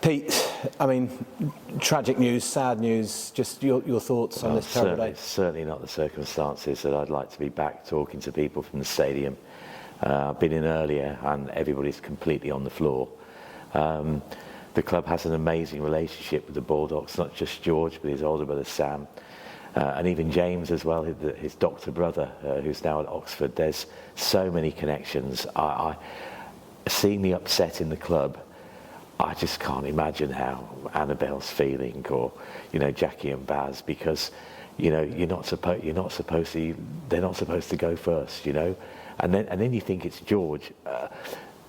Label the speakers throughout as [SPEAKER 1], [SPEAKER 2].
[SPEAKER 1] Pete, I mean, tragic news, sad news, just your thoughts on this terrible day?
[SPEAKER 2] Certainly not the circumstances that I'd like to be back talking to people from the stadium. I've been in earlier and everybody's completely on the floor. The club has an amazing relationship with the Baldocks, not just George, but his older brother Sam, and even James as well, his doctor brother, who's now at Oxford. There's so many connections. Seeing the upset in the club, I just can't imagine how Annabelle's feeling, or Jackie and Baz, because they're not supposed to go first, and then you think it's George.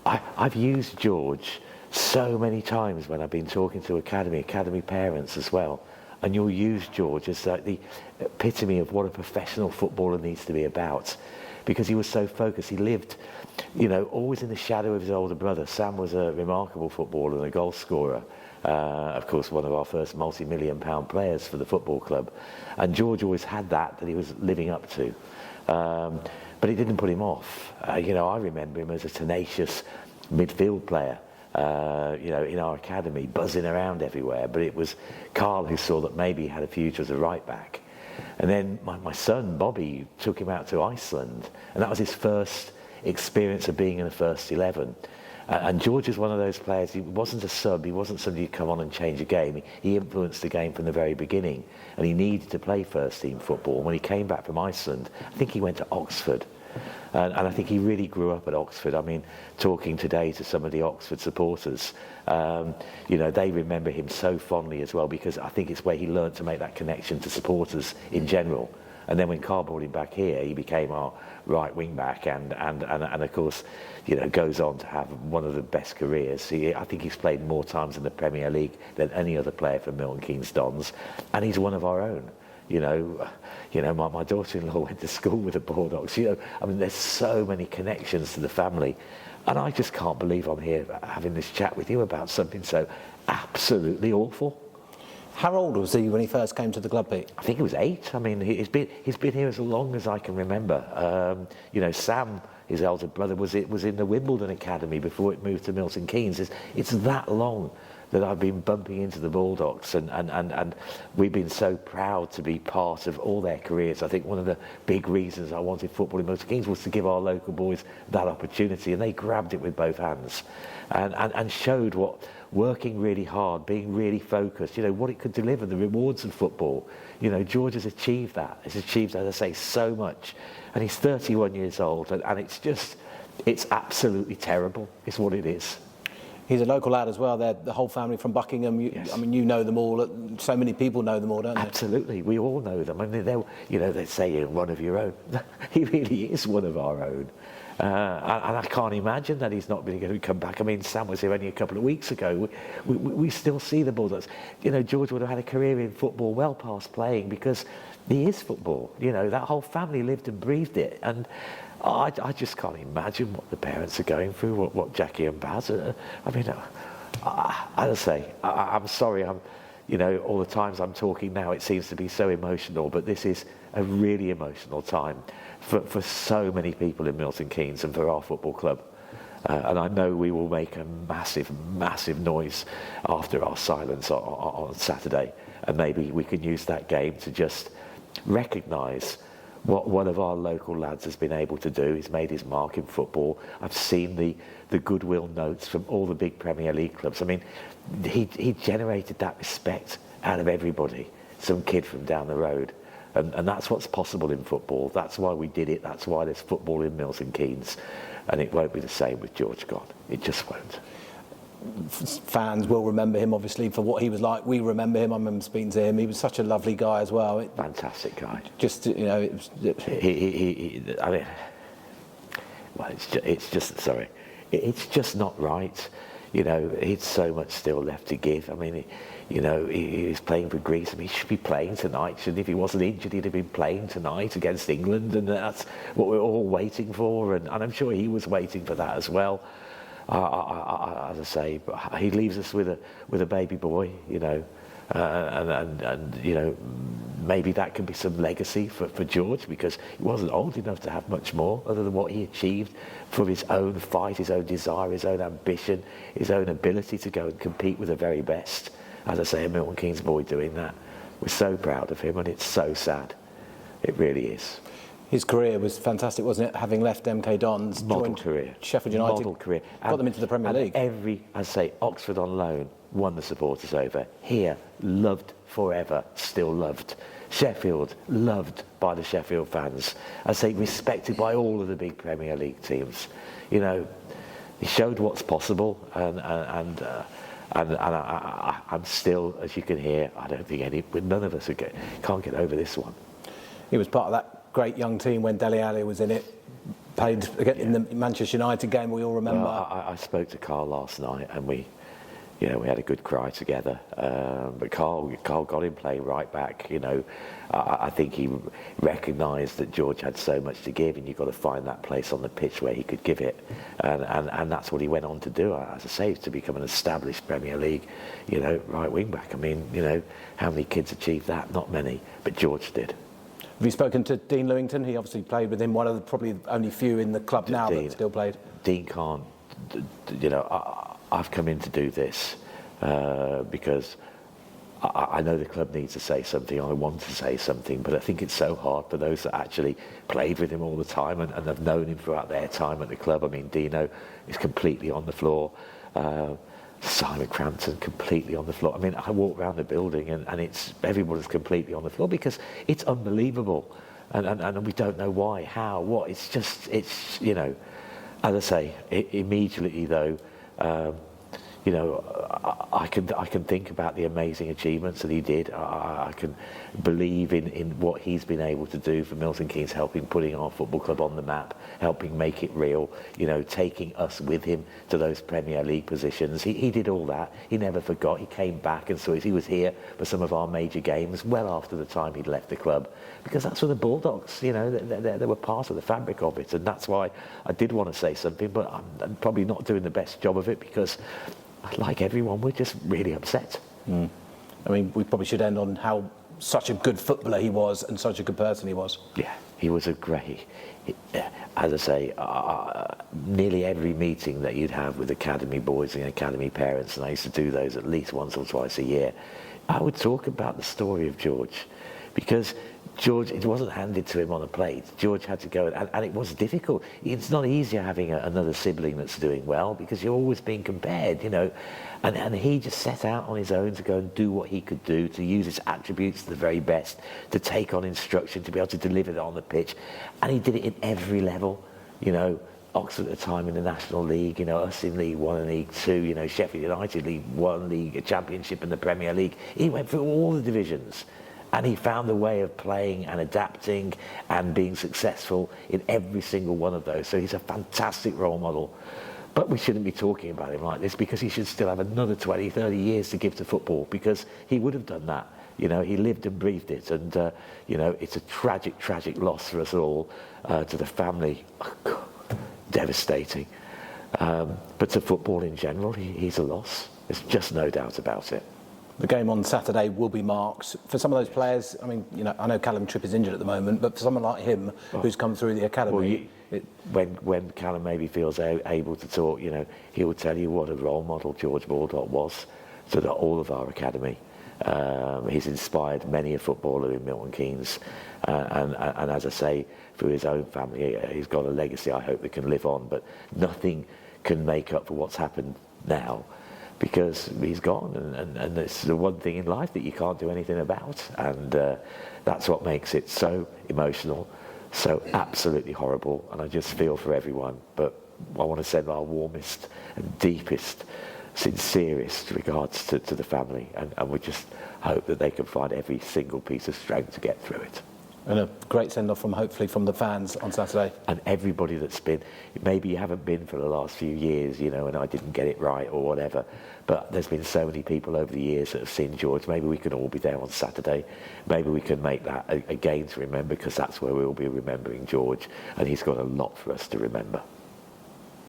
[SPEAKER 2] I've used George so many times when I've been talking to academy parents as well, and you'll use George as like the epitome of what a professional footballer needs to be about, because he was so focused. He lived always in the shadow of his older brother. Sam was a remarkable footballer and a goal scorer, of course one of our first multi-million-pound players for the football club, and George always had that he was living up to, but it didn't put him off. I remember him as a tenacious midfield player, in our academy, buzzing around everywhere, but it was Carl who saw that maybe he had a future as a right back. And then my son Bobby took him out to Iceland, and that was his first experience of being in the first 11. And George is one of those players. He wasn't a sub, he wasn't somebody who'd come on and change a game. He influenced the game from the very beginning, and he needed to play first team football. And when he came back from Iceland, I think he went to Oxford, and I think he really grew up at Oxford. I mean, talking today to some of the Oxford supporters, they remember him so fondly as well, because I think it's where he learned to make that connection to supporters in general. And then when Carl brought him back here, he became our right wing back, and of course, goes on to have one of the best careers. I think he's played more times in the Premier League than any other player for Milton Keynes Dons, and he's one of our own. My daughter-in-law went to school with the Baldocks. There's so many connections to the family, and I just can't believe I'm here having this chat with you about something so absolutely awful.
[SPEAKER 1] How old was he when he first came to the club, Pete?
[SPEAKER 2] I think he was 8. I mean, he's been here as long as I can remember. Sam, his elder brother, was in the Wimbledon Academy before it moved to Milton Keynes. It's that long that I've been bumping into the Baldocks, and we've been so proud to be part of all their careers. I think one of the big reasons I wanted football in Milton Keynes was to give our local boys that opportunity, and they grabbed it with both hands, and showed what working really hard, being really focused, what it could deliver, the rewards of football. George has achieved that. He's achieved, as I say, so much, and he's 31 years old, and it's absolutely terrible. It's what it is.
[SPEAKER 1] He's a local lad as well. They're the whole family from Buckingham.
[SPEAKER 2] Yes.
[SPEAKER 1] You know them all. So many people know them all, don't they?
[SPEAKER 2] Absolutely, we all know them. I mean, they say you're one of your own. He really is one of our own. And I can't imagine that he's not going to come back. I mean, Sam was here only a couple of weeks ago. We still see the Bulldogs. George would have had a career in football well past playing, because he is football. that whole family lived and breathed it. And I just can't imagine what the parents are going through, what Jackie and Baz are. I mean, as I say, I'm sorry. All the times I'm talking now, it seems to be so emotional, but this is a really emotional time for so many people in Milton Keynes and for our football club. And I know we will make a massive, massive noise after our silence on Saturday, and maybe we can use that game to just recognise what one of our local lads has been able to do. He's made his mark in football. I've seen the goodwill notes from all the big Premier League clubs. I mean, he generated that respect out of everybody, some kid from down the road. And that's what's possible in football. That's why we did it. That's why there's football in Milton Keynes. And it won't be the same with George gone. It just won't.
[SPEAKER 1] Fans will remember him, obviously, for what he was like. We remember him. I remember speaking to him. He was such a lovely guy as well.
[SPEAKER 2] Fantastic guy.
[SPEAKER 1] Just, it was...
[SPEAKER 2] It's just not right. He's so much still left to give. I mean, he's playing for Greece. I mean, he should be playing tonight. Shouldn't he? If he wasn't injured, he'd have been playing tonight against England, and that's what we're all waiting for. And I'm sure he was waiting for that as well. As I say, but he leaves us with a baby boy, and maybe that can be some legacy for George, because he wasn't old enough to have much more other than what he achieved for his own fight, his own desire, his own ambition, his own ability to go and compete with the very best. As I say, a Milton Keynes boy doing that. We're so proud of him, and it's so sad. It really is.
[SPEAKER 1] His career was fantastic, wasn't it? Having left MK Dons,
[SPEAKER 2] Model career.
[SPEAKER 1] Sheffield United,
[SPEAKER 2] Model career.
[SPEAKER 1] got them into the Premier League.
[SPEAKER 2] Oxford on loan, won the supporters over. Here, loved forever, still loved. Sheffield, loved by the Sheffield fans. Respected by all of the big Premier League teams. You know, he showed what's possible, and I'm still, as you can hear, I don't think none of us can't get over this one.
[SPEAKER 1] He was part of that great young team when Dele Alli was in it, played in the Manchester United game we all remember.
[SPEAKER 2] Well, I spoke to Carl last night, and we had a good cry together. But Carl got him playing right back. You know, I think he recognised that George had so much to give, and you've got to find that place on the pitch where he could give it, and that's what he went on to do. As I say, to become an established Premier League, right wing back. I mean, how many kids achieved that? Not many, but George did.
[SPEAKER 1] Have you spoken to Dean Lewington? He obviously played with him, one of the probably only few in the club now that still played.
[SPEAKER 2] Dean can't, I've come in to do this because I know the club needs to say something, I want to say something, but I think it's so hard for those that actually played with him all the time and have known him throughout their time at the club. I mean, Dino is completely on the floor. Simon Crampton completely on the floor. I mean, I walk around the building and everybody's completely on the floor because it's unbelievable, and we don't know why, how, what. It's as I say, immediately though. I can think about the amazing achievements that he did. I can believe in what he's been able to do for Milton Keynes, putting our football club on the map, helping make it real, taking us with him to those Premier League positions. He did all that. He never forgot. He came back and he was here for some of our major games well after the time he'd left the club, because that's for the Bulldogs, they were part of the fabric of it, and that's why I did want to say something, but I'm probably not doing the best job of it because, like everyone, we're just really upset.
[SPEAKER 1] I mean, we probably should end on how such a good footballer he was and such a good person he was.
[SPEAKER 2] Yeah, he was a great... As I say, nearly every meeting that you'd have with academy boys and academy parents, and I used to do those at least once or twice a year, I would talk about the story of George, because George, it wasn't handed to him on a plate. George had to go, and it was difficult. It's not easy having another sibling that's doing well, because you're always being compared, and he just set out on his own to go and do what he could do, to use his attributes to the very best, to take on instruction, to be able to deliver it on the pitch, and he did it in every level. Oxford at the time in the National League, us in League One and League Two, Sheffield United League One, League Championship and the Premier League. He went through all the divisions. And he found a way of playing and adapting and being successful in every single one of those. So he's a fantastic role model. But we shouldn't be talking about him like this, because he should still have another 20, 30 years to give to football, because he would have done that. He lived and breathed it. And, it's a tragic, tragic loss for us all, to the family. Devastating. But to football in general, he's a loss. There's just no doubt about it.
[SPEAKER 1] The game on Saturday will be marked. For some of those players, I mean, I know Callum Tripp is injured at the moment, but for someone like him, who's come through the academy...
[SPEAKER 2] When Callum maybe feels able to talk, he will tell you what a role model George Baldock was to all of our academy. He's inspired many a footballer in Milton Keynes, and as I say, through his own family, he's got a legacy I hope that can live on, but nothing can make up for what's happened now, because he's gone, and it's the one thing in life that you can't do anything about, and that's what makes it so emotional, so absolutely horrible, and I just feel for everyone. But I want to send our warmest and deepest, sincerest regards to the family, and we just hope that they can find every single piece of strength to get through it.
[SPEAKER 1] And a great send-off hopefully from the fans on Saturday.
[SPEAKER 2] And everybody that's been, maybe you haven't been for the last few years, and I didn't get it right or whatever, but there's been so many people over the years that have seen George. Maybe we can all be there on Saturday. Maybe we can make that a game to remember, because that's where we'll be remembering George, and he's got a lot for us to remember.